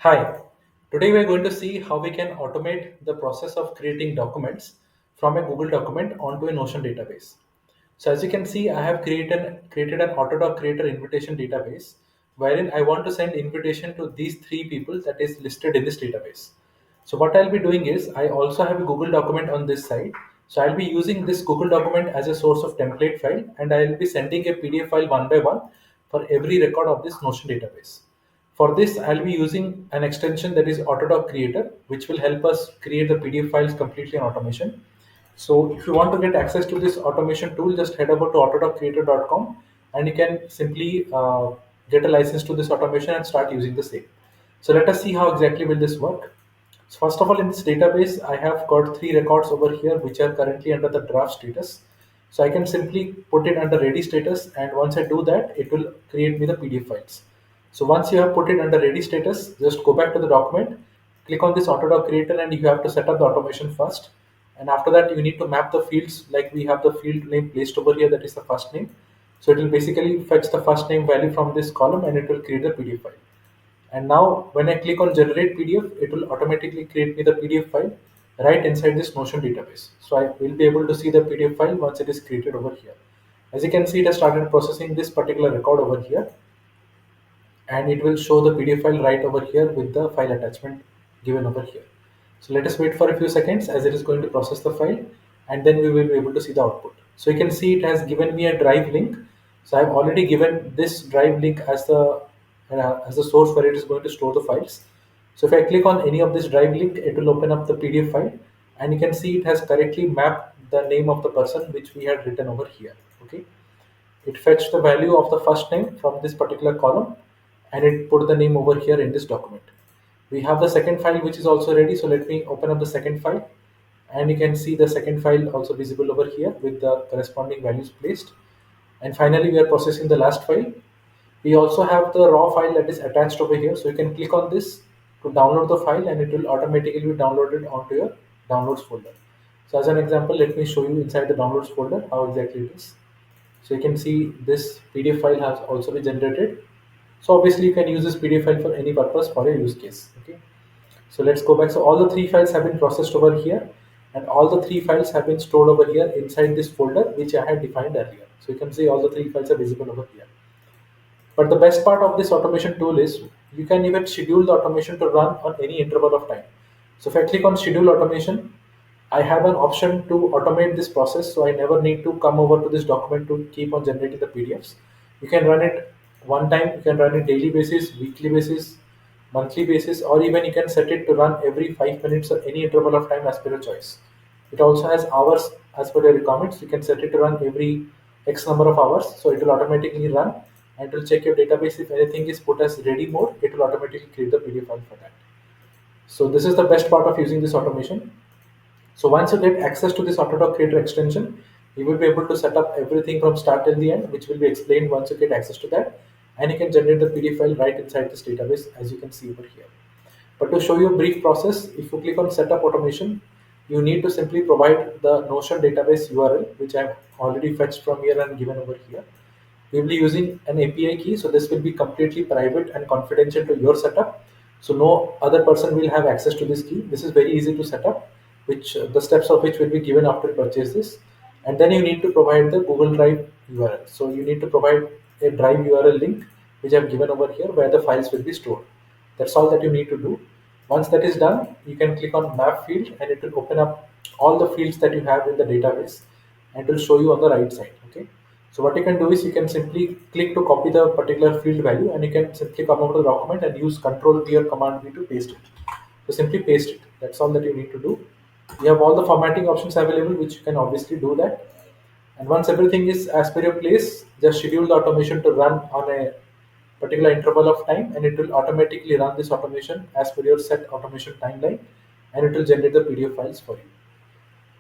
Hi, today we are going to see how we can automate the process of creating documents from a Google document onto a Notion database. So as you can see, I have created an AutoDocCreator invitation database wherein I want to send invitation to these three people that is listed in this database. So what I'll be doing is I also have a Google document on this side. So I'll be using this Google document as a source of template file and I'll be sending a PDF file one by one for every record of this Notion database. For this, I'll be using an extension that is Autodoc Creator, which will help us create the PDF files completely in automation. So if you want to get access to this automation tool, just head over to autodoccreator.com and you can simply get a license to this automation and start using the same. So let us see how exactly will this work. So first of all, in this database, I have got three records over here which are currently under the draft status. So I can simply put it under ready status, and once I do that, it will create me the PDF files. So once you have put it under ready status, just go back to the document, click on this Autodoc Creator, and you have to set up the automation first. And after that, you need to map the fields like we have the field name placed over here, that is the first name. So it will basically fetch the first name value from this column and it will create the PDF file. And now when I click on generate PDF, it will automatically create me the PDF file right inside this Notion database. So I will be able to see the PDF file once it is created over here. As you can see, it has started processing this particular record over here, and it will show the PDF file right over here with the file attachment given over here. So let us wait for a few seconds as it is going to process the file, and then we will be able to see the output. So you can see it has given me a drive link. So I've already given this drive link as the source where it is going to store the files. So if I click on any of this drive link, it will open up the PDF file, and you can see it has correctly mapped the name of the person which we had written over here. Okay, it fetched the value of the first name from this particular column and it put the name over here in this document. We have the second file which is also ready. So let me open up the second file, and you can see the second file also visible over here with the corresponding values placed. And finally, we are processing the last file. We also have the raw file that is attached over here. So you can click on this to download the file and it will automatically be downloaded onto your downloads folder. So as an example, let me show you inside the downloads folder how exactly it is. So you can see this PDF file has also been generated. So obviously you can use this PDF file for any purpose for a use case. Okay. So let's go back. So all the three files have been processed over here, and all the three files have been stored over here inside this folder which I had defined earlier. So you can see all the three files are visible over here. But the best part of this automation tool is you can even schedule the automation to run on any interval of time. So if I click on schedule automation, I have an option to automate this process, so I never need to come over to this document to keep on generating the PDFs. You can run it one time, you can run it daily basis, weekly basis, monthly basis, or even you can set it to run every 5 minutes or any interval of time as per your choice. It also has hours as per your requirements. You can set it to run every X number of hours, so it will automatically run and it will check your database. If anything is put as ready mode, it will automatically create the PDF file for that. So this is the best part of using this automation. So once you get access to this Autodoc Creator extension, you will be able to set up everything from start till the end, which will be explained once you get access to that. And you can generate the PDF file right inside this database, as you can see over here. But to show you a brief process, if you click on Setup Automation, you need to simply provide the Notion database URL, which I've already fetched from here and given over here. We will be using an API key, so this will be completely private and confidential to your setup. So no other person will have access to this key. This is very easy to set up, which the steps of which will be given after you purchase this. And then you need to provide the Google Drive URL. So you need to provide a Drive URL link, which I've given over here, where the files will be stored. That's all that you need to do. Once that is done, you can click on Map field, and it will open up all the fields that you have in the database, and it will show you on the right side. Okay. So what you can do is you can simply click to copy the particular field value, and you can simply come over to the document and use Control V or Command V to paste it. So simply paste it. That's all that you need to do. You have all the formatting options available, which you can obviously do that. And once everything is as per your place, just schedule the automation to run on a particular interval of time, and it will automatically run this automation as per your set automation timeline, and it will generate the PDF files for you.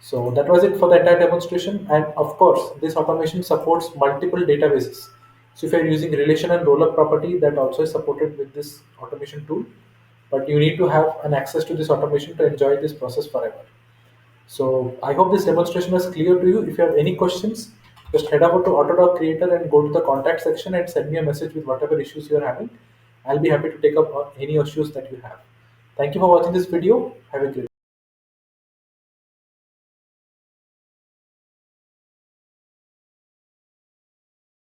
So that was it for the entire demonstration. And of course, this automation supports multiple databases. So if you're using relation and rollup property, that also is supported with this automation tool. But you need to have an access to this automation to enjoy this process forever. So I hope this demonstration was clear to you. If you have any questions, just head over to Autodoc Creator and go to the contact section and send me a message with whatever issues you are having. I'll be happy to take up any issues that you have. Thank you for watching this video. Have a great